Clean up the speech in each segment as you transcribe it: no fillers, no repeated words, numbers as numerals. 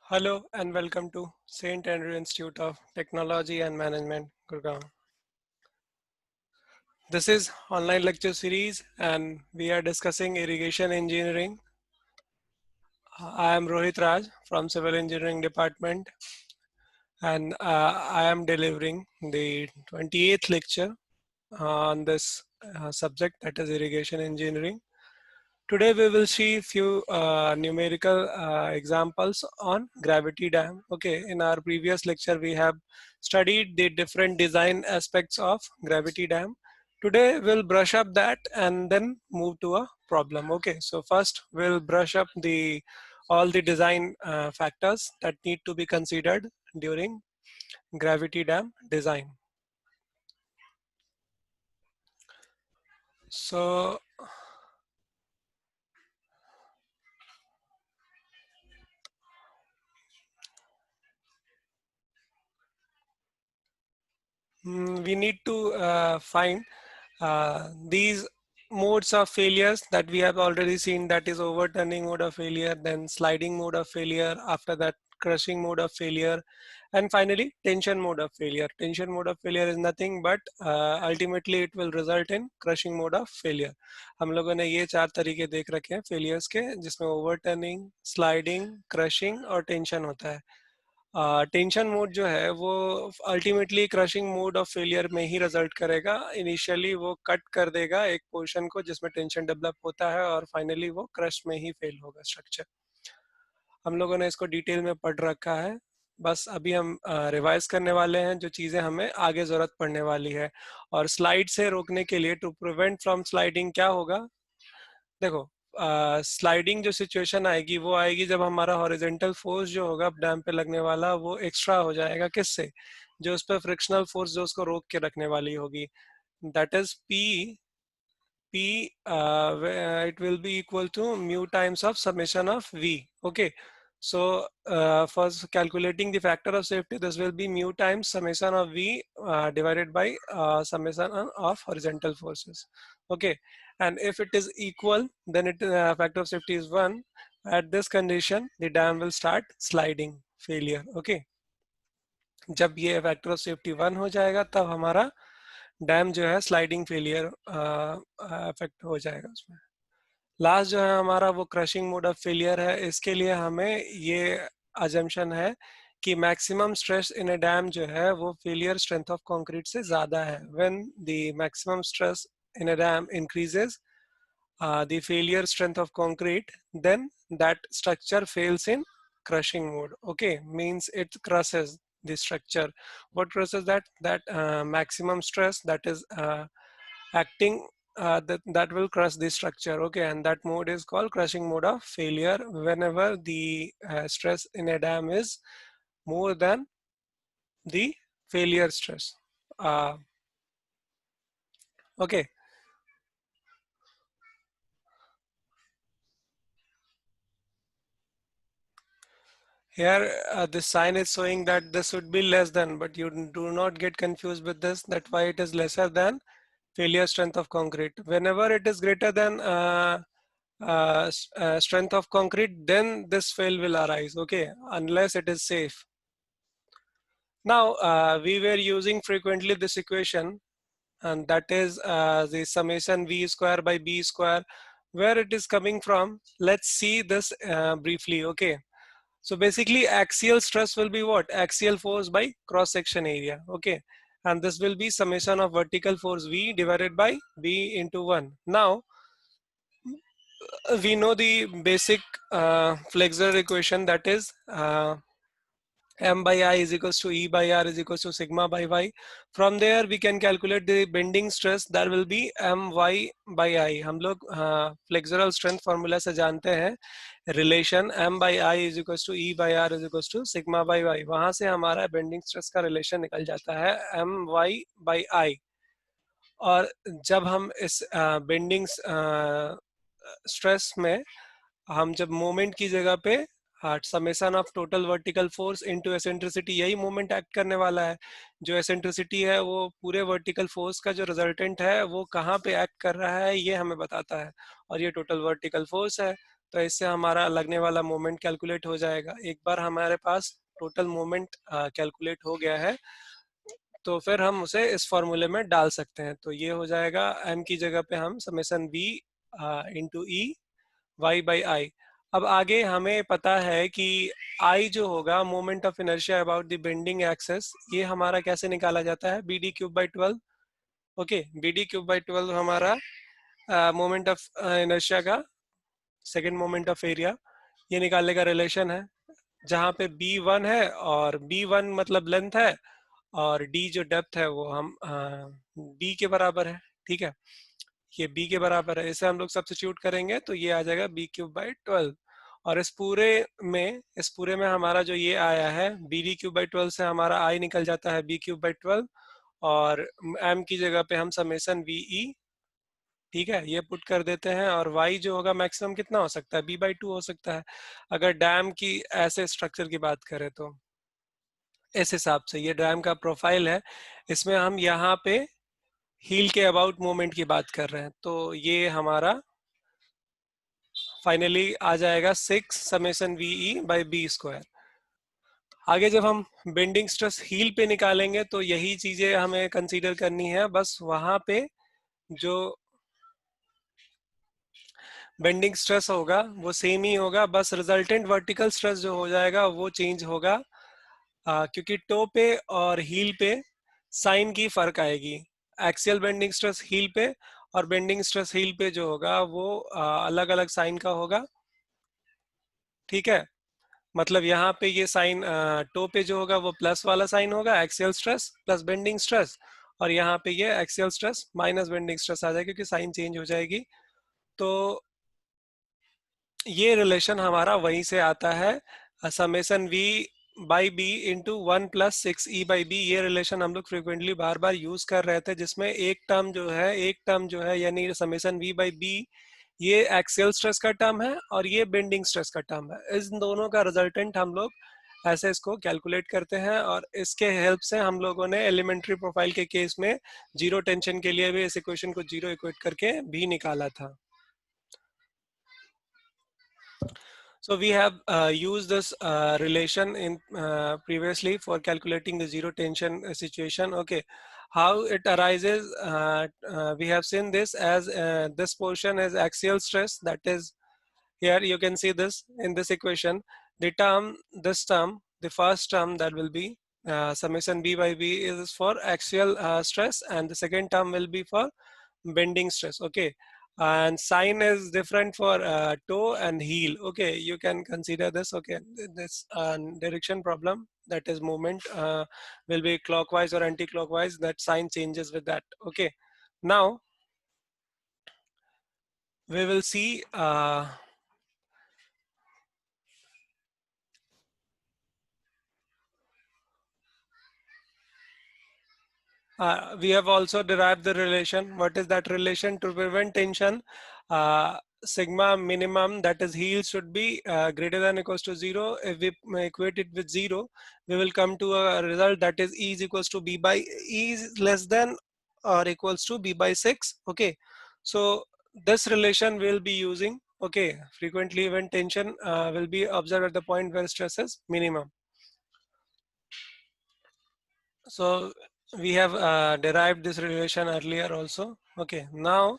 Hello and welcome to St. Andrew Institute of Technology and Management, Gurgaon. This is online lecture series and we are discussing irrigation engineering. I am Rohit Raj from Civil Engineering Department and I am delivering the 28th lecture on this subject, that is irrigation engineering. Today we will see few numerical examples on gravity dam. Okay, in our previous lecture we have studied the different design aspects of gravity dam. Today we'll brush up that and then move to a problem. Okay, so first we'll brush up the all the design factors that need to be considered during gravity dam design. So we need to find these modes of failures that we have already seen, that is overturning mode of failure, then sliding mode of failure, after that crushing mode of failure, and finally tension mode of failure. Tension mode of failure is nothing but ultimately it will result in crushing mode of failure. हम लोगों ने ये चार तरीके देख रखे हैं failures के, जिसमें overturning, sliding, crushing और tension होता है. टेंशन मोड जो है वो ultimately crushing mode of failure में ही रिजल्ट करेगा. इनिशियली वो कट कर देगा एक पोर्शन को जिसमें टेंशन डेवलप होता है और फाइनली वो क्रश में ही फेल होगा स्ट्रक्चर. हम लोगों ने इसको डिटेल में पढ़ रखा है, बस अभी हम रिवाइज करने वाले हैं जो चीज़ें हमें आगे ज़रूरत पड़ने वाली है. और स्लाइड से रोकने के लिए, टू प्रिवेंट फ्रॉम स्लाइडिंग, क्या होगा, देखो स्लाइडिंग जो सिचुएशन आएगी वो आएगी जब हमारा हॉरिजेंटल फोर्स जो होगा डैम पे लगने वाला वो एक्स्ट्रा हो जाएगा. किससे? जो उस पर फ्रिक्शनल फोर्स जो उसको रोक के रखने वाली होगी, that is P, it will be equal to mu times of summation of V. Okay. So for calculating the factor of safety, this will be mu times summation of V divided by summation of horizontal forces. Okay. And if it is equal, then it factor of safety is 1. At this condition, the dam will start sliding failure. Okay. जब ये factor of safety 1 हो जाएगा तब हमारा dam जो है sliding failure affect हो जाएगा उसमें. लास्ट जो है हमारा वो क्रशिंग मोड ऑफ फेलियर है. इसके लिए हमें ये अजम्पशन है कि maximum stress in a dam जो है वो फेलियर स्ट्रेंथ ऑफ कंक्रीट से ज़्यादा है. When the maximum stress in a dam increases the failure strength of concrete, then that structure fails in crushing mode. Okay, means it crushes the structure. What crushes that? That maximum stress that is acting, that will crush the structure. Okay, and that mode is called crushing mode of failure whenever the stress in a dam is more than the failure stress. Okay. Here, this sign is showing that this would be less than, but you do not get confused with this. That's why it is lesser than failure strength of concrete. Whenever it is greater than strength of concrete, then this fail will arise, okay, unless it is safe. Now, we were using frequently this equation, and that is the summation V square by B square. Where it is coming from, let's see this briefly, okay. So basically axial stress will be what? Axial force by cross section area. Okay. And this will be summation of vertical force V divided by B into 1. Now, we know the basic flexor equation, that is M by I is equals to E by R is equals to sigma by Y. From there we can calculate the bending stress, that will be My by I. हम लोग flexural strength formula से जानते हैं relation M by I is equals to E by R is equals to sigma by Y. वहाँ से हमारा bending stress का relation निकल जाता है My by I. और जब हम इस बेंडिंग स्ट्रेस में हम जब मोमेंट की जगह पे summation of total vertical force into eccentricity, यही मोमेंट एक्ट करने वाला है. जो एसेंट्रिसिटी है वो पूरे वर्टिकल फोर्स का जो रिजल्टेंट है वो कहाँ पे एक्ट कर रहा है ये हमें बताता है, और ये टोटल वर्टिकल फोर्स है. तो इससे हमारा लगने वाला मोमेंट कैलकुलेट हो जाएगा। एक बार हमारे पास टोटल मोमेंट कैलकुलेट हो गया है तो फिर हम उसे इस फॉर्मूले में डाल सकते हैं। तो ये हो जाएगा m की जगह पे हम summation v into E Y by I. अब आगे हमें पता है कि I जो होगा moment of inertia about the bending axis, ये हमारा कैसे निकाला जाता है, B D cube by 12। Okay, B D cube by 12 हमारा मोमेंट ऑफ इनर्शिया का सेकेंड मोमेंट ऑफ एरिया, ये निकालने का रिलेशन है, जहाँ पे B1 है और B1 मतलब लेंथ है और D जो डेप्थ है वो हम B के बराबर है। ठीक है, ये B के बराबर है, इसे हम लोग सब्स्टिट्यूट करेंगे तो ये आ जाएगा B क्यूब बाई 12। और इस पूरे में हमारा जो ये आया है बी डी क्यूब बाई 12 से हमारा I निकल जाता है B क्यूब बाई 12 और M की जगह पे हम समेसन वी ई, ठीक है, ये पुट कर देते हैं। और y जो होगा मैक्सिमम कितना हो सकता है, b/2 हो सकता है अगर डैम की ऐसे स्ट्रक्चर की बात करें तो। इस हिसाब से ये डैम का प्रोफाइल है, इसमें हम यहाँ पे हील के अबाउट मोमेंट की बात कर रहे हैं, तो ये हमारा फाइनली आ जाएगा 6 summation V E by B square. आगे जब हम बेंडिंग स्ट्रेस हील पे निकालेंगे तो यही चीजें हमें कंसीडर करनी है, बस वहां पे जो बेंडिंग स्ट्रेस होगा वो सेम ही होगा, बस रिजल्टेंट वर्टिकल स्ट्रेस जो हो जाएगा वो चेंज होगा, क्योंकि टो पे और हील पे साइन की फर्क आएगी। एक्सियल बेंडिंग स्ट्रेस हील पे और बेंडिंग स्ट्रेस हील पे जो होगा वो अलग अलग साइन का होगा। ठीक है, मतलब यहाँ पे ये साइन टो पे जो होगा वो प्लस वाला साइन होगा, axial stress plus bending stress, और यहाँ पे ये axial stress minus bending stress आ जाएगा क्योंकि साइन चेंज हो जाएगी। तो ये रिलेशन हमारा वहीं से आता है, summation v by B into 1+6e/b। ये रिलेशन हम लोग फ्रिक्वेंटली बार बार यूज कर रहे थे, जिसमें एक टर्म जो है यानी समेसन v बाई बी, ये एक्सियल स्ट्रेस का टर्म है और ये बेंडिंग स्ट्रेस का टर्म है। इन दोनों का रिजल्टेंट हम लोग ऐसे इसको कैलकुलेट करते हैं और इसके हेल्प से हम लोगों ने एलिमेंट्री प्रोफाइल के केस में जीरो टेंशन के लिए भी इस इक्वेशन को जीरो इक्वेट करके भी निकाला था। So we have used this relation in previously for calculating the zero tension situation. Okay, how it arises? We have seen this as this portion is axial stress. That is, here you can see this in this equation. The term, this term, the first term that will be summation b by b is for axial stress, and the second term will be for bending stress. Okay, and sign is different for toe and heel. Okay, you can consider this. Okay, this direction problem, that is movement will be clockwise or anti-clockwise, that sign changes with that. Okay, now we will see we have also derived the relation. What is that relation? To prevent tension, sigma minimum, that is heel, should be greater than or equals to 0. If we equate it with 0, we will come to a result that is E is equals to B by E is less than or equals to B by 6. Okay, so this relation we will be using, okay, frequently when tension will be observed at the point where stress is minimum. So we have derived this relation earlier also. Okay, now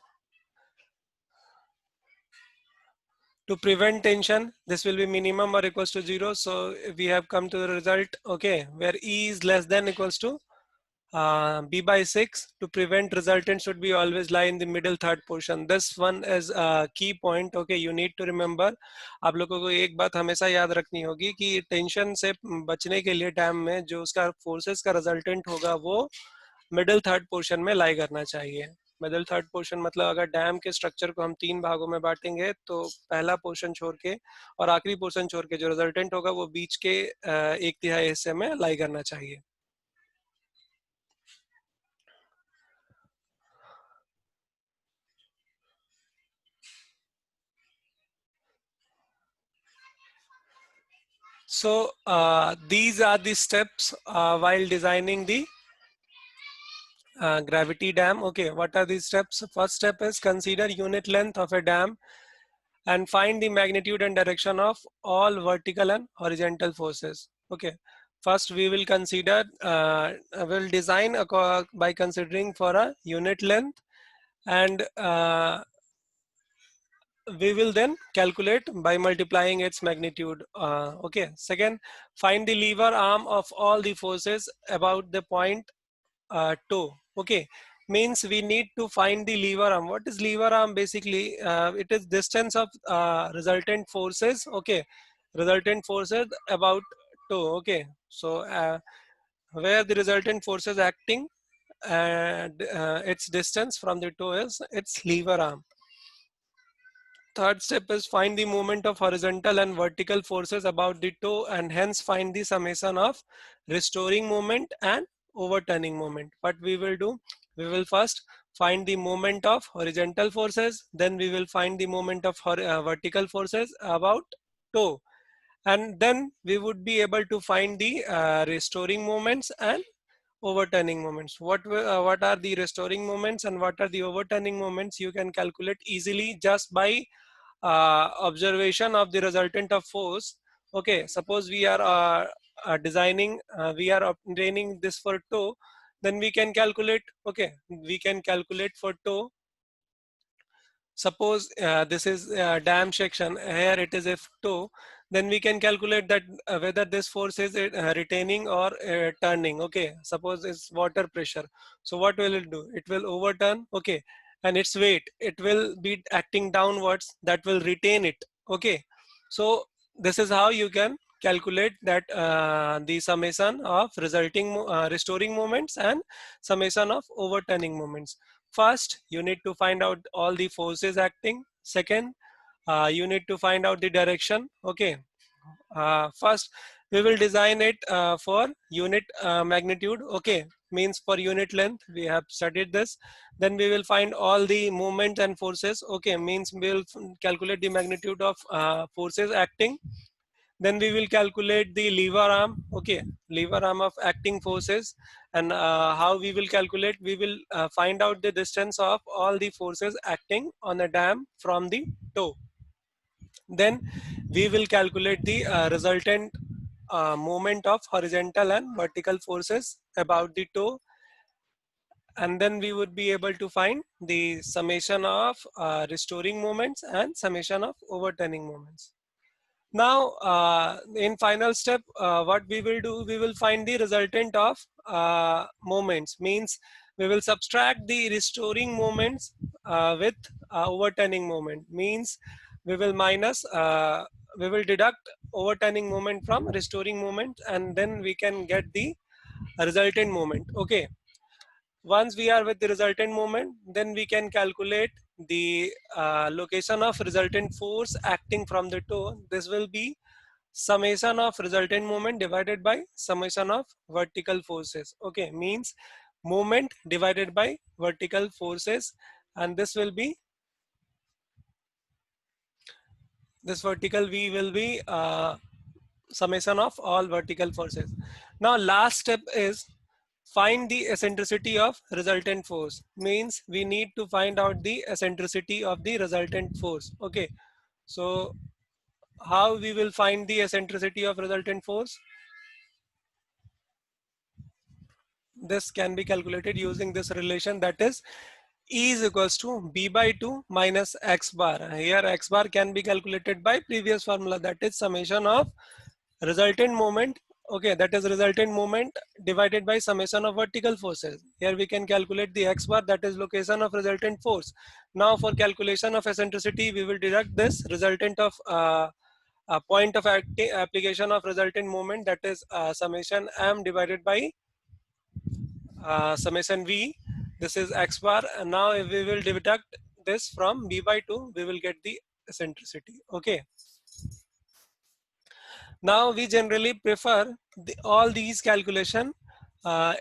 to prevent tension, this will be minimum or equals to 0. So we have come to the result, okay, where E is less than equals to B by 6. To prevent resultant should be always lie in the middle third portion. This one is a key point. Okay, you need to remember. आप लोगों को एक बात हमेशा याद रखनी होगी कि टेंशन से बचने के लिए डैम में जो उसका फोर्सेस का रिजल्टेंट होगा वो मिडिल थर्ड पोर्शन में लाई करना चाहिए। मिडिल थर्ड पोर्शन मतलब अगर डैम के स्ट्रक्चर को हम 3 भागों में बांटेंगे तो पहला पोर्शन छोड़ के और आखिरी पोर्शन छोड़ के जो रिजल्टेंट होगा वो बीच के 1/3 हिस्से में लाई करना चाहिए। So these are the steps while designing the gravity dam. Okay, what are these steps? First step is consider unit length of a dam and find the magnitude and direction of all vertical and horizontal forces. Okay, first we will consider, will design by considering for a unit length, and we will then calculate by multiplying its magnitude. Okay, second, find the lever arm of all the forces about the point toe. Okay, means we need to find the lever arm. What is lever arm? Basically, it is distance of resultant forces. Okay, resultant forces about toe. Okay, so where the resultant forces acting and its distance from the toe is its lever arm. Third step is find the moment of horizontal and vertical forces about the toe, and hence find the summation of restoring moment and overturning moment. What we will do, we will first find the moment of horizontal forces, then we will find the moment of vertical forces about toe, and then we would be able to find the restoring moments and overturning moments. What are the restoring moments and what are the overturning moments? You can calculate easily just by observation of the resultant of force. Okay, suppose we are we are obtaining this for toe, then we can calculate. Okay, we can calculate for toe. Suppose this is dam section, here it is F2, then we can calculate that whether this force is retaining or turning. Okay, suppose it's water pressure. So what will it do? It will overturn. Okay, and its weight, it will be acting downwards, that will retain it. Okay, so this is how you can calculate that the summation of restoring moments and summation of overturning moments. First, you need to find out all the forces acting. Second, you need to find out the direction. Okay. First, we will design it for unit magnitude. Okay. Means for unit length. We have studied this. Then we will find all the movements and forces. Okay. Means we will calculate the magnitude of forces acting. Then we will calculate the lever arm. Okay, lever arm of acting forces. And how we will calculate, we will find out the distance of all the forces acting on the dam from the toe. Then we will calculate the resultant moment of horizontal and vertical forces about the toe, and then we would be able to find the summation of restoring moments and summation of overturning moments. Now, in final step, what we will do, we will find the resultant of moments. Means we will subtract the restoring moments with overturning moment. Means we will we will deduct overturning moment from restoring moment, and then we can get the resultant moment. Okay. Once we are with the resultant moment, then we can calculate the location of resultant force acting from the toe. This will be summation of resultant moment divided by summation of vertical forces. Okay, means moment divided by vertical forces, and this will be, this vertical V will be summation of all vertical forces. Now last step is find the eccentricity of resultant force. Means we need to find out the eccentricity of the resultant force. Okay, so how we will find the eccentricity of resultant force? This can be calculated using this relation, that is E is equals to B by 2 minus X bar. Here X bar can be calculated by previous formula, that is summation of resultant moment. Okay, that is resultant moment divided by summation of vertical forces. Here we can calculate the X bar, that is location of resultant force. Now for calculation of eccentricity, we will deduct this resultant of a point of application of resultant moment, that is summation M divided by summation V. This is X bar, and now if we will deduct this from B by 2, we will get the eccentricity. Okay. Now we generally prefer all these calculation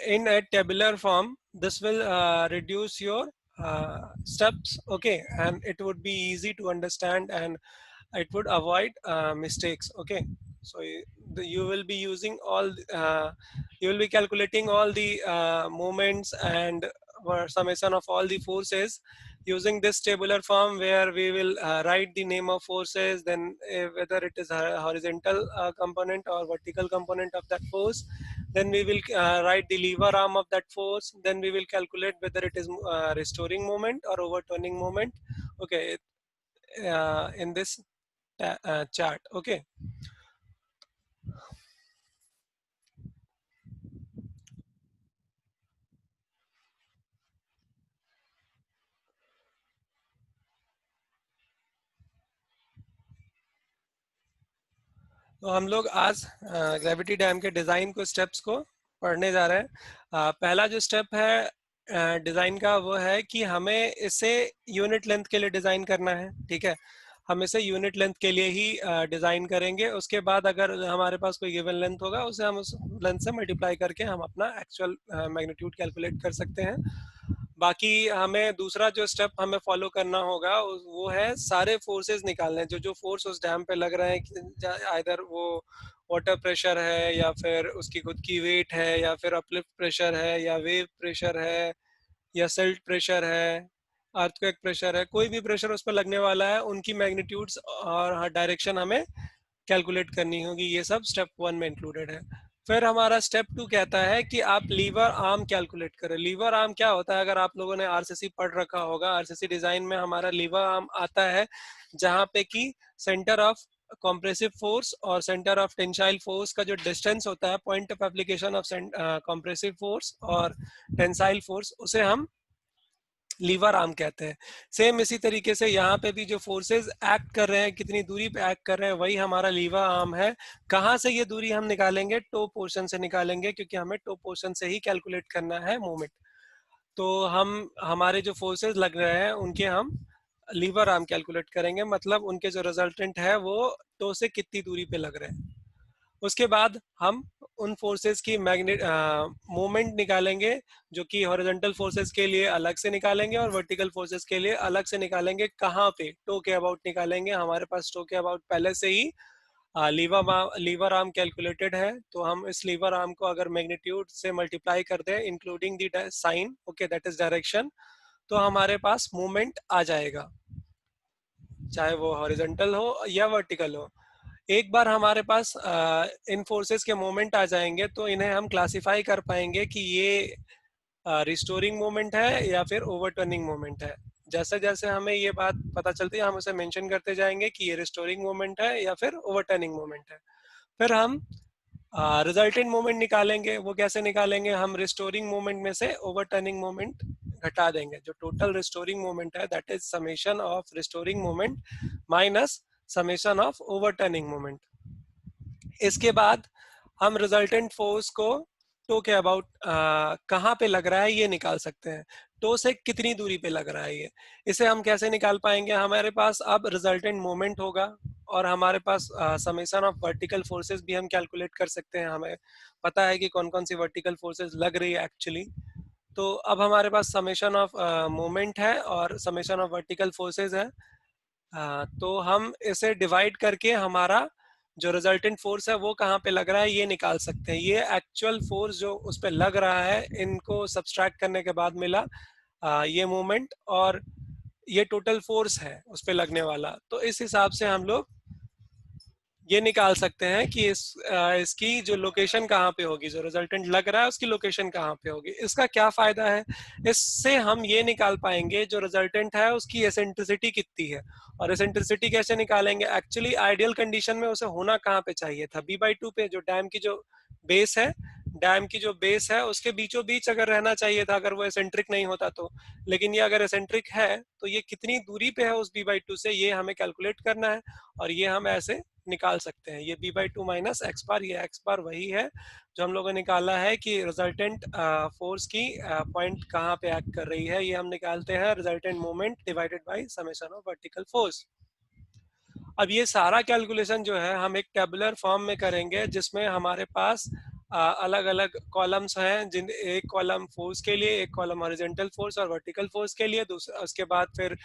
in a tabular form. This will reduce your steps. Okay, and it would be easy to understand, and it would avoid mistakes. Okay, so you will be using all you will be calculating all the moments and summation of all the forces using this tabular form where we will write the name of forces, then whether it is a horizontal component or vertical component of that force, then we will write the lever arm of that force, then we will calculate whether it is restoring moment or overturning moment. Okay, in this chart. Okay, तो हम लोग आज gravity dam के design को steps को पढ़ने जा रहे हैं। पहला जो स्टेप है डिज़ाइन का वो है कि हमें इसे यूनिट लेंथ के लिए डिज़ाइन करना है। ठीक है, हम इसे यूनिट लेंथ के लिए ही डिज़ाइन करेंगे। उसके बाद अगर हमारे पास कोई गिवन लेंथ होगा उसे हम उस लेंथ से मल्टीप्लाई करके हम अपना एक्चुअल मैग्नीट्यूड कैलकुलेट कर सकते हैं। बाकी हमें दूसरा जो स्टेप हमें फॉलो करना होगा वो है सारे फोर्सेस निकालने, जो जो फोर्स उस डैम पे लग रहे हैं, आइदर वो वाटर प्रेशर है या फिर उसकी खुद की वेट है या फिर अपलिफ्ट प्रेशर है या वेव प्रेशर है या सिल्ट प्रेशर है, अर्थक्वेक प्रेशर है, कोई भी प्रेशर उस पर लगने वाला है, उनकी मैग्नीट्यूड्स और डायरेक्शन हमें कैलकुलेट करनी होगी। ये सब स्टेप 1 में इंक्लूडेड है। फिर हमारा स्टेप 2 कहता है कि आप लीवर आर्म कैलकुलेट करें। लीवर आर्म क्या होता है? अगर आप लोगों ने आरसीसी पढ़ रखा होगा, आरसीसी डिजाइन में हमारा लीवर आर्म आता है जहां पे कि सेंटर ऑफ कॉम्प्रेसिव फोर्स और सेंटर ऑफ टेंसाइल फोर्स का जो डिस्टेंस होता है, point of application of compressive force और टेंसाइल फोर्स, उसे हम लीवर आर्म कहते हैं। सेम इसी तरीके से यहाँ पे भी जो फोर्सेस एक्ट कर रहे हैं, कितनी दूरी पे एक्ट कर रहे हैं, वही हमारा लीवर आर्म है। कहाँ से ये दूरी हम निकालेंगे? टो पोर्शन से निकालेंगे, क्योंकि हमें टो पोर्शन से ही कैलकुलेट करना है मोमेंट। तो हम हमारे जो फोर्सेस लग रहे हैं उनके हम लीवर आर्म कैलकुलेट करेंगे, मतलब उनके जो रिजल्टेंट है वो टो से कितनी दूरी पे लग रहे हैं। उसके बाद हम उन फोर्सेस की मैग्नेट मोमेंट निकालेंगे, जो कि हॉरिजॉन्टल फोर्सेस के लिए अलग से निकालेंगे और वर्टिकल फोर्सेस के लिए अलग से निकालेंगे। कहाँ पे? टो के अबाउट निकालेंगे। हमारे पास टो के अबाउट पहले से ही लीवर आर्म कैलकुलेटेड है, तो हम इस लीवर आर्म को अगर मैग्नीट्यूड से मल्टीप्लाई कर दें including the sign, okay, that is direction, तो हमारे पास मूवमेंट आ जाएगा, चाहे वो हॉरिजॉन्टल हो या वर्टिकल हो। एक बार हमारे पास इन फोर्सेस के मोमेंट आ जाएंगे तो इन्हें हम क्लासिफाई कर पाएंगे कि ये रिस्टोरिंग मोमेंट है या फिर ओवरटर्निंग मोमेंट है। जैसे जैसे हमें ये बात पता चलती है हम उसे मेंशन करते जाएंगे कि ये रिस्टोरिंग मोमेंट है या फिर ओवरटर्निंग मोमेंट है। फिर हम रिजल्टेंट मोमेंट निकालेंगे। वो कैसे निकालेंगे? हम रिस्टोरिंग मोमेंट में से ओवरटर्निंग मोमेंट घटा देंगे। जो टोटल रिस्टोरिंग मोमेंट है that is summation of restoring moment minus summation of overturning moment. इसके बाद हम रिजल्टेंट फोर्स को टो के अबाउट कहाँ पे लग रहा है ये निकाल सकते हैं। टो से कितनी दूरी पे लग रहा है ये, इसे हम कैसे निकाल पाएंगे? हमारे पास अब रिजल्टेंट मोमेंट होगा और हमारे पास समेशन ऑफ वर्टिकल फोर्सेस भी हम कैलकुलेट कर सकते हैं। हमें पता है कि कौन कौन सी वर्टिकल फोर्सेस लग रही है एक्चुअली। तो अब हमारे पास समेशन ऑफ मोमेंट है और समेशन ऑफ वर्टिकल फोर्सेस है। तो हम इसे डिवाइड करके हमारा जो रिजल्टेंट फोर्स है वो कहाँ पे लग रहा है ये निकाल सकते हैं। ये एक्चुअल फोर्स जो उस पर लग रहा है, इनको सब्सट्रैक्ट करने के बाद मिला ये मोमेंट, और ये टोटल फोर्स है उस पर लगने वाला। तो इस हिसाब से हम लोग ये निकाल सकते हैं कि इसकी जो लोकेशन कहाँ पे होगी, जो रिजल्टेंट लग रहा है उसकी लोकेशन कहाँ पे होगी। इसका क्या फायदा है? इससे हम ये निकाल पाएंगे जो रिजल्टेंट है उसकी एसेंट्रिसिटी कितनी है। और एसेंट्रिसिटी कैसे निकालेंगे? एक्चुअली आइडियल कंडीशन में उसे होना कहाँ पे चाहिए था? b/2 पे, जो डैम की जो बेस है, डैम की जो बेस है उसके बीचों बीच अगर रहना चाहिए था, अगर वो एसेंट्रिक नहीं होता तो। लेकिन ये अगर एसेंट्रिक है तो ये कितनी दूरी पे है उस b/2 से, ये हमें कैलकुलेट करना है। और ये हम ऐसे निकाल सकते हैं। ये b/2 माइनस एक्स बार, ये एक्स बार वही है जो हम लोगों ने निकाला है कि रिजल्टेंट फोर्स की पॉइंट कहाँ पे एक्ट कर रही है। ये हम निकालते हैं resultant moment divided by summation of vertical force. अब ये सारा कैलकुलेशन जो है हम एक टेबुलर फॉर्म में करेंगे, जिसमें हमारे पास अलग अलग कॉलम्स हैं, जिन एक कॉलम फोर्स के लिए, एक कॉलम हॉरिजॉन्टल फोर्स और वर्टिकल फोर्स के लिए, दूसरा उसके बाद फिर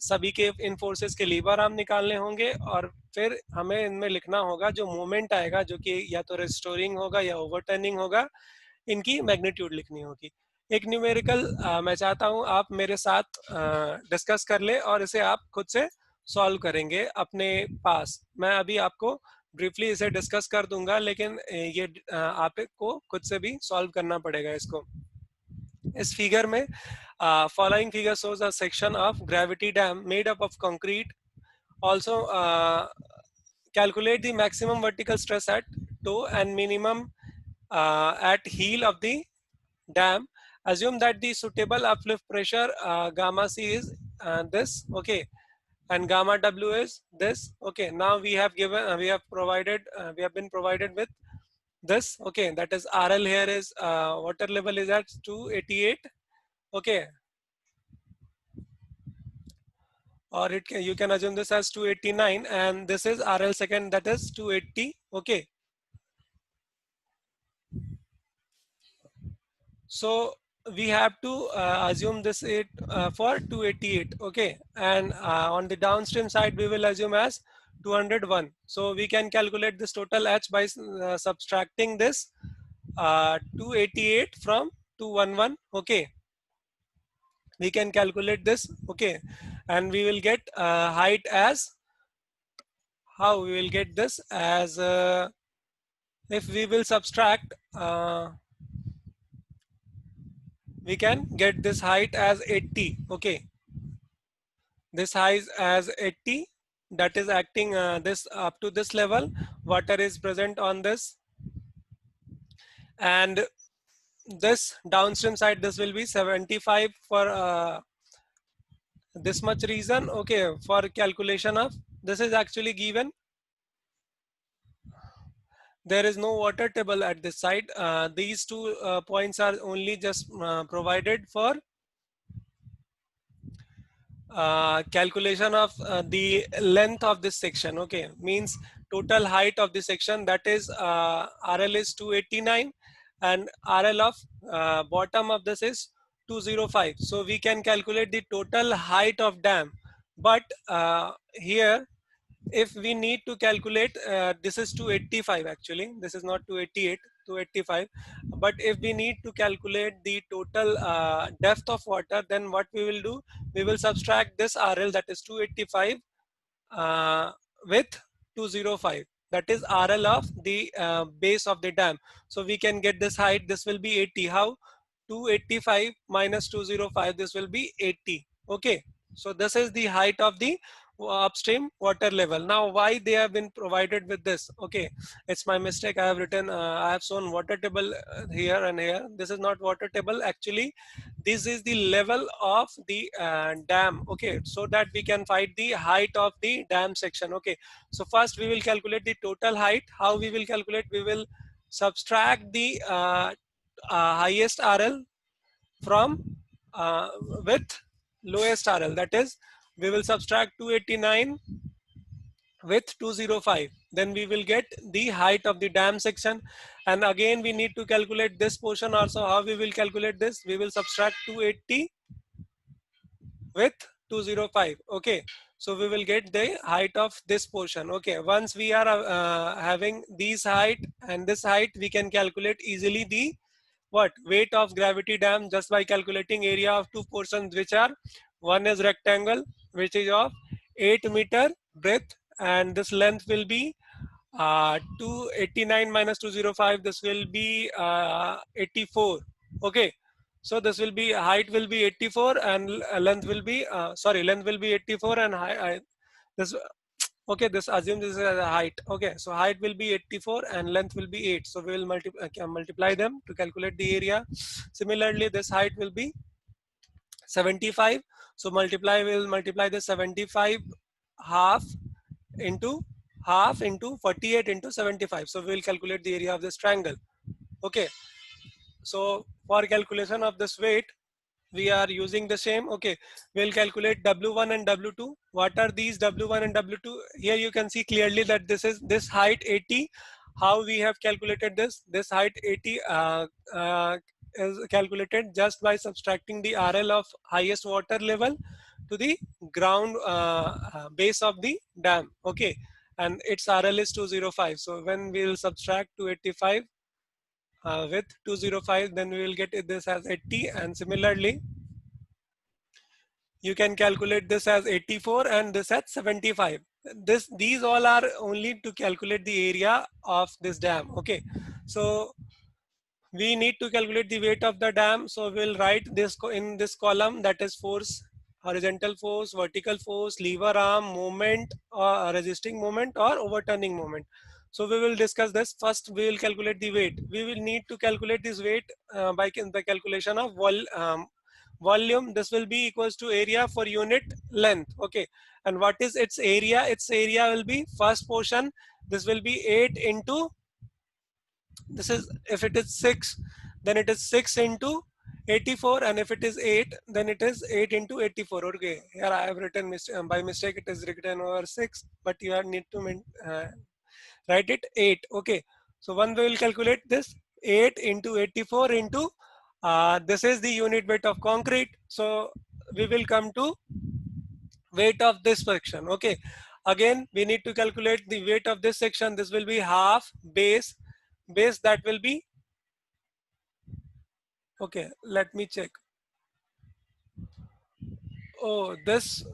सभी के इन फोर्सेस के लीवर आर्म निकालने होंगे, और फिर हमें इनमें लिखना होगा जो मोमेंट आएगा, जो कि या तो रिस्टोरिंग होगा या ओवरटर्निंग होगा, इनकी मैग्नीट्यूड लिखनी होगी। एक न्यूमेरिकल मैं चाहता हूं आप मेरे साथ डिस्कस कर ले और इसे आप खुद से सॉल्व करेंगे अपने पास। मैं अभी आपको ब्रीफली इसे डिस्कस कर दूंगा, लेकिन ये आपको खुद से भी सॉल्व करना पड़ेगा इसको। इस फिगर में following figure shows a section of gravity dam made up of concrete. Also, calculate the maximum vertical stress at toe and minimum at heel of the dam. Assume that the suitable uplift pressure gamma c is this, okay, and gamma w is this, okay. Now we have given, we have been provided with this, okay. That is RL here is water level is at 288, okay, or you can assume this as 289, and this is RL second, that is 280, okay. So we have to assume this for 288, okay, and on the downstream side we will assume as 201. So we can calculate this total H by subtracting this 288 from 211, okay. We can calculate this, okay, and we will get height as, how we will get this as if we will subtract we can get this height as 80, okay. This height as 80, that is acting this up to this level, water is present on this, and this downstream side, this will be 75 for this much reason, okay. For calculation of this is actually given, there is no water table at this side. These two points are only just provided for calculation of the length of this section, okay. Means total height of the section, that is RL is 289 and RL of bottom of this is 205. So we can calculate the total height of dam, but here if we need to calculate, this is 285 actually, this is not 288, 285. But if we need to calculate the total depth of water, then what we will do, we will subtract this RL, that is 285 with 205, that is RL of the base of the dam. So we can get this height, this will be 80. How? 285 minus 205, this will be 80, okay. So this is the height of the upstream water level. Now why they have been provided with this, okay, it's my mistake. I have written I have shown water table here and here. This is not water table actually, this is the level of the dam, okay, so that we can find the height of the dam section, okay. So first we will calculate the total height. How we will calculate? We will subtract the highest RL from with lowest RL, that is we will subtract 289 with 205, then we will get the height of the dam section. And again we need to calculate this portion also. How we will calculate this? We will subtract 280 with 205, okay. So we will get the height of this portion, okay. Once we are having these height and this height, we can calculate easily the what weight of gravity dam just by calculating area of two portions, which are, one is rectangle which is of 8 meter breadth, and this length will be 289 minus 205, this will be 84, okay. So this will be, height will be 84 and length will be sorry, length will be 84 and this, okay, this assume this is a height, okay. So height will be 84 and length will be 8, so we will multiply them to calculate the area. Similarly this height will be 75, so will multiply the 75 half into 48 into 75, so we will calculate the area of this triangle, okay. So for calculation of this weight, we are using the same, okay. We'll calculate W1 and W2. What are these W1 and W2? Here you can see clearly that this is this height 80. How we have calculated this? This height 80 is calculated just by subtracting the RL of highest water level to the ground base of the dam, okay. And its RL is 205. So when we will subtract 285 with 205, then we will get this as 80, and similarly you can calculate this as 84 and this at 75. These all are only to calculate the area of this dam. Okay, so we need to calculate the weight of the dam. So we'll write this in this column, that is force, horizontal force, vertical force, lever arm, moment, or resisting moment, or overturning moment. So we will discuss this. First we will calculate the weight. We will need to calculate this weight by the calculation of volume. This will be equals to area for unit length. Okay, and what is its area? Its area will be first portion, this will be 8 into, this is, if it is 6, then it is 6 into 84, and if it is 8, then it is 8 into 84. Okay, here I have written by mistake, it is written over 6, but you are need to write it 8. Okay, so one we will calculate this 8 into 84 into this is the unit weight of concrete. So we will come to weight of this section. Okay, again we need to calculate the weight of this section. This will be half base, that will be, okay, let me check. Oh, this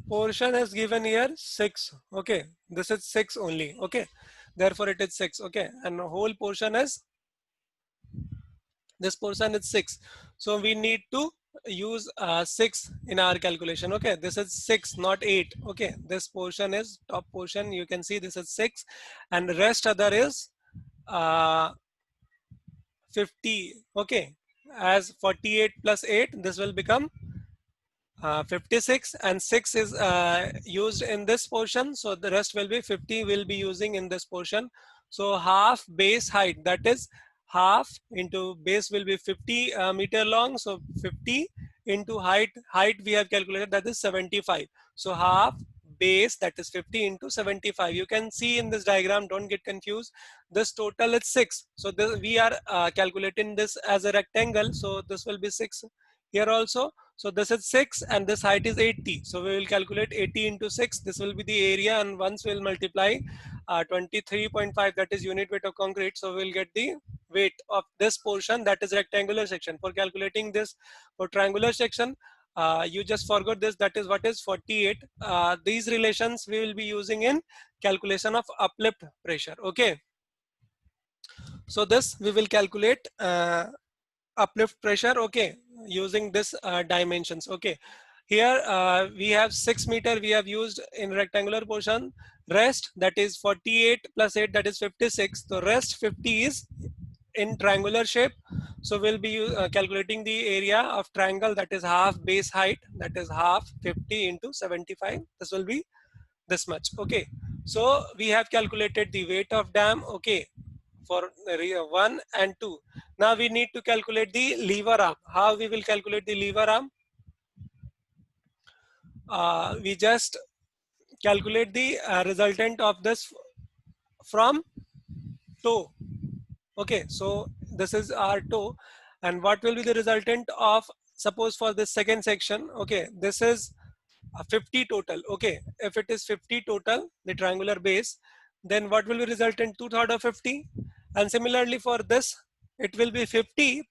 portion is given here 6. Okay, this is 6 only. Okay, therefore it is 6. Okay, and the whole portion is, this portion is 6. So we need to use 6 in our calculation. Okay, this is 6, not 8. Okay, this portion is top portion. You can see this is 6, and the rest other is uh, 50. Okay, as 48 plus 8, this will become 56, and 6 is used in this portion, so the rest will be 50 will be using in this portion. So half base height, that is half into base will be 50 meter long, so 50 into height we have calculated, that is 75. So half base, that is 50 into 75. You can see in this diagram, don't get confused, this total is 6. So we are calculating this as a rectangle, so this will be 6 here also. So this is 6 and this height is 80. So we will calculate 80 into 6. This will be the area, and once we will multiply 23.5, that is unit weight of concrete. So we will get the weight of this portion, that is rectangular section. For calculating this for triangular section, you just forgot this, that is what is 48. These relations we will be using in calculation of uplift pressure. Okay. So this we will calculate uplift pressure, okay, using this dimensions. Okay, here we have 6 meter we have used in rectangular portion. Rest, that is 48 plus 8, that is 56. The rest 50 is in triangular shape. So we'll be calculating the area of triangle, that is half base height, that is half 50 into 75. This will be this much. Okay, so we have calculated the weight of dam. Okay, for area 1 and 2. Now we need to calculate the lever arm. How we will calculate the lever arm? We just calculate the resultant of this from toe. Okay, so this is our toe, and what will be the resultant of, suppose for this second section, okay, this is 50 total. Okay, if it is 50 total, the triangular base, then what will be resultant? 2/3 of 50. And similarly for this, it will be 50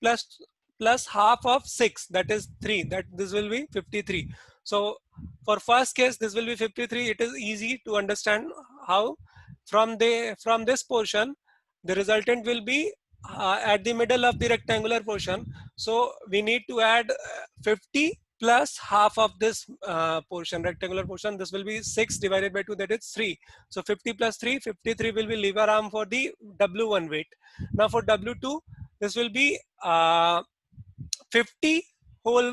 plus half of 6, that is 3, that this will be 53. So for first case, this will be 53. It is easy to understand how. From this portion, the resultant will be at the middle of the rectangular portion. So we need to add 50 plus half of this portion, rectangular portion. This will be 6 divided by 2, that is 3. So 50 plus 3, 53 will be lever arm for the W1 weight. Now for W2, this will be 50 whole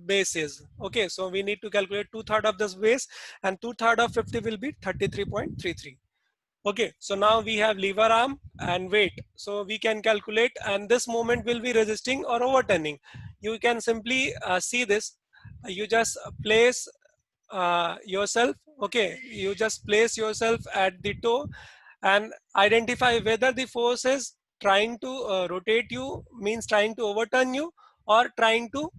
bases. Okay, so we need to calculate 2/3 of this base, and 2/3 of 50 will be 33.33. Okay, so now we have lever arm and weight. So we can calculate, and this moment will be resisting or overturning. You can simply see this. You just place yourself, okay, you just place yourself at the toe and identify whether the force is trying to rotate you, means trying to overturn you, or trying to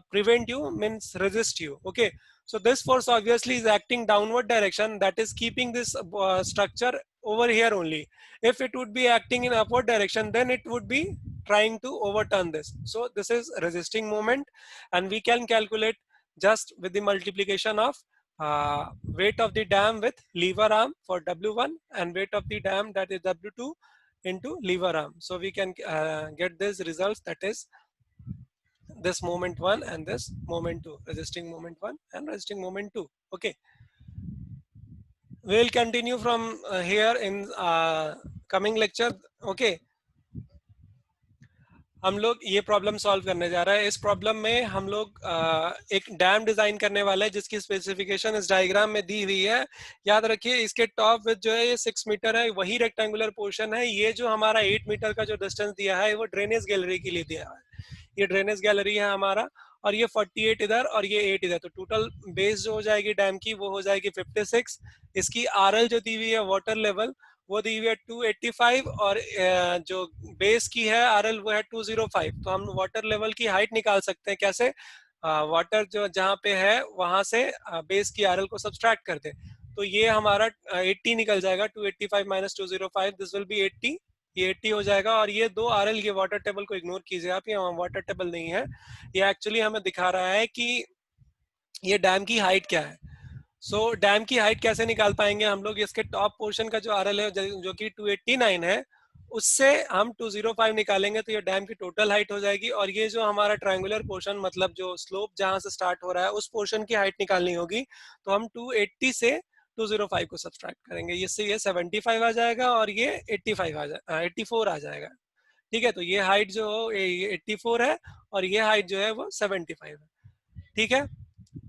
prevent you, means resist you. Okay, so this force obviously is acting downward direction, that is keeping this structure over here only. If it would be acting in upward direction, then it would be trying to overturn this. So this is resisting moment, and we can calculate just with the multiplication of weight of the dam with lever arm for W1 and weight of the dam, that is W2, into lever arm. So we can get these results, that is this moment 1 and this moment 2, resisting moment 1 and resisting moment 2. Okay, we'll continue from here in coming lecture. Okay, हम लोग ये problem solve करने जा रहे हैं. इस problem में हम लोग एक डैम डिजाइन करने वाले हैं जिसकी स्पेसिफिकेशन इस डायग्राम में दी हुई है. याद रखिए इसके टॉप विथ जो है ये 6 मीटर है, वही रेक्टेंगुलर पोर्शन है. ये जो हमारा 8 मीटर का जो डिस्टेंस दिया है वो ड्रेनेज गैलरी के लिए दिया है. ये ड्रेनेज गैलरी है हमारा, और ये 48 इधर और ये 8 इधर. तो टोटल बेस जो हो जाएगी डैम की वो हो जाएगी 56. इसकी आरएल जो दी हुई है वाटर लेवल वो दी हुई है 285, और जो बेस की है आरएल वो है 205. तो हम वाटर लेवल की हाइट निकाल सकते हैं कैसे? वाटर जो जहाँ पे है वहां से बेस की आरएल को सब्सट्रैक्ट कर दे. तो ये हमारा 80 निकल जाएगा. 285 माइनस 205, दिस विल बी 80. ये 80 हो जाएगा. और ये दो आरएल, ये वाटर टेबल को इग्नोर कीजिए आप, ये वाटर टेबल नहीं है, ये एक्चुअली हमें दिखा रहा है कि ये डैम की हाइट क्या है. सो डैम की हाइट कैसे निकाल पाएंगे हम लोग? इसके टॉप पोर्शन का जो आरएल है जो कि 289 है, उससे हम 205 निकालेंगे तो ये डैम की टोटल हाइट हो जाएगी. और ये जो हमारा ट्रायंगुलर पोर्शन, मतलब जो स्लोप जहां से स्टार्ट हो रहा है उस पोर्शन की हाइट निकालनी होगी. तो हम 280 से 205 को सब्सट्रैक्ट करेंगे, इससे ये 75 आ जाएगा और ये 85 आ जाएगा, 84 आ जाएगा. ठीक है, तो ये हाइट जो ये 84 है और ये हाइट जो है वो 75 है. ठीक है,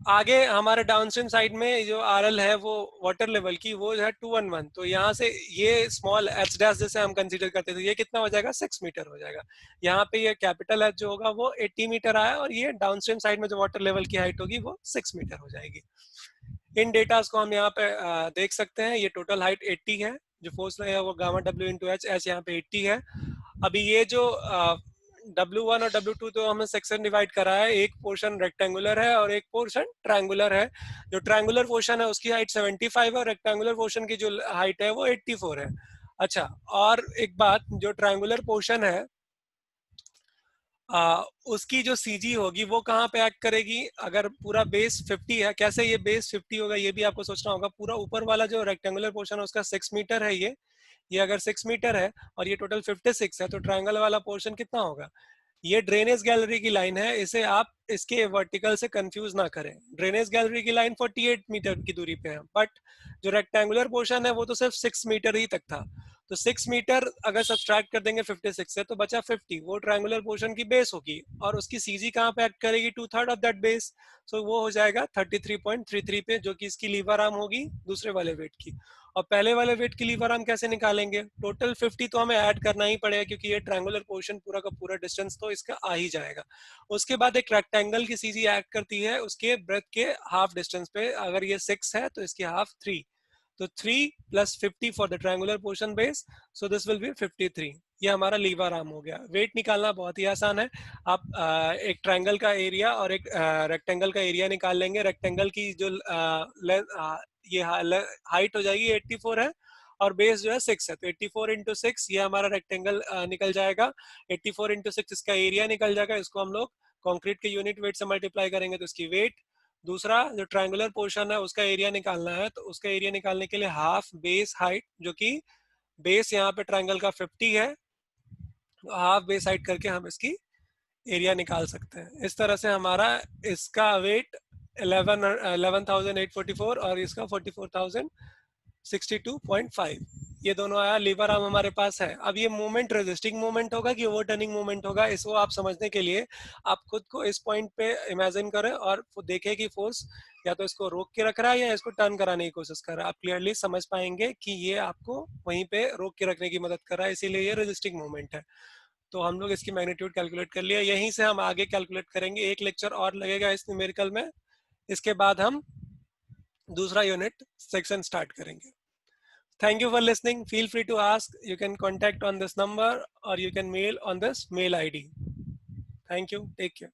आगे हमारे डाउनस्ट्रीम साइड में जो आरएल है वो वाटर लेवल की वो जो है 211. तो यहाँ से ये स्मॉल एच डैश जैसे हम कंसीडर करते थे, ये कितना हो जाएगा? 6 मीटर हो जाएगा. यहाँ पे ये कैपिटल एच जो होगा वो 80 मीटर आया, और ये डाउनस्ट्रीम साइड में जो वाटर लेवल की हाइट होगी वो 6 मीटर हो जाएगी. इन डेटास को हम यहाँ पे देख सकते हैं. ये टोटल हाइट 80 है, जो फोर्स है वो gamma W into H, H यहाँ पे 80 है. अभी ये जो W1 और W2 तो हमने सेक्शन डिवाइड करा है, एक पोर्शन रेक्टेंगुलर है और एक पोर्शन ट्रायंगुलर है. जो ट्रायंगुलर पोर्शन है उसकी हाइट 75 है, रेक्टेंगुलर पोर्शन की जो हाइट है वो 84 है. अच्छा, और एक बात, जो ट्रायंगुलर पोर्शन है उसकी जो सीजी होगी वो कहाँ पे एक्ट करेगी? अगर पूरा बेस 50 है, कैसे ये बेस 50 होगा ये भी आपको सोचना होगा. पूरा ऊपर वाला जो रेक्टेंगुलर पोर्शन है उसका 6 मीटर है, ये अगर 6 मीटर है और ये टोटल 56 है, तो ट्रायंगल वाला पोर्शन कितना होगा? ये ड्रेनेज गैलरी की लाइन है, इसे आप इसके वर्टिकल से कंफ्यूज ना करें. ड्रेनेज गैलरी की लाइन 48 मीटर की दूरी पे है, बट जो रेक्टेंगुलर पोर्शन है वो तो सिर्फ 6 मीटर ही तक था. तो 6 मीटर अगर सब्सट्रैक्ट कर देंगे 56 से तो बचा 50, वो ट्रायंगुलर पोर्शन की बेस होगी. और उसकी सीजी कहाँ पे एक्ट करेगी? 2/3 ऑफ दैट बेस. सो वो हो जाएगा 33.33 पे, जो कि इसकी लीवर आर्म होगी दूसरे वाले वेट की. और पहले वाले वेट की लीवर आर्म कैसे निकालेंगे? टोटल 50 तो हमें ऐड करना ही पड़ेगा, क्योंकि ये ट्रायंगुलर पोर्शन पूरा का पूरा डिस्टेंस तो इसका आ ही जाएगा. उसके बाद एक रेक्टेंगल की सीजी एक्ट करती है उसके ब्रेथ के हाफ डिस्टेंस पे. अगर ये 6 है तो इसकी हाफ 3. तो 3 plus 50 for the triangular portion base, so this will be 53. ये हमारा लीवर आर्म हो गया. वेट निकालना बहुत ही आसान है. आप एक ट्रायंगल का एरिया और एक रेक्टेंगल का एरिया निकाल लेंगे. रेक्टेंगल की जो ये हाइट हो जाएगी 84 है और बेस जो है 6 है, तो 84 इंटू 6 ये हमारा रेक्टेंगल निकल जाएगा. 84 इंटू 6 इसका एरिया निकल जाएगा. इसको हम लोग कंक्रीट के यूनिट वेट से मल्टीप्लाई करेंगे तो इसकी वेट. दूसरा जो ट्रायंगुलर पोर्शन है उसका एरिया निकालना है, तो उसका एरिया निकालने के लिए हाफ बेस हाइट, जो कि बेस यहाँ पे ट्रायंगल का 50 है, तो हाफ बेस हाइट करके हम इसकी एरिया निकाल सकते हैं. इस तरह से हमारा इसका वेट 11,844 और इसका 44,062.5 ये दोनों आया. लीवर आर्म हमारे पास है. अब ये मूवमेंट रेजिस्टिंग मूवमेंट होगा कि ओवरटर्निंग मूवमेंट होगा, इसको आप समझने के लिए आप खुद को इस पॉइंट पे इमेजिन करें और देखें कि फोर्स या तो इसको रोक के रख रहा है या इसको टर्न कराने की कोशिश कर रहा है. आप क्लियरली समझ पाएंगे कि ये आपको वहीं पे रोक के रखने की मदद कर रहा है, इसीलिए ये रेजिस्टिंग मूवमेंट है. तो हम लोग इसकी मैग्नीट्यूड कैलकुलेट कर लिया. यहीं से हम आगे कैलकुलेट करेंगे. एक लेक्चर और लगेगा इस न्यूमेरिकल में, इसके बाद हम दूसरा यूनिट सेक्शन स्टार्ट करेंगे. Thank you for listening. Feel free to ask. You can contact on this number or you can mail on this mail ID. Thank you. Take care.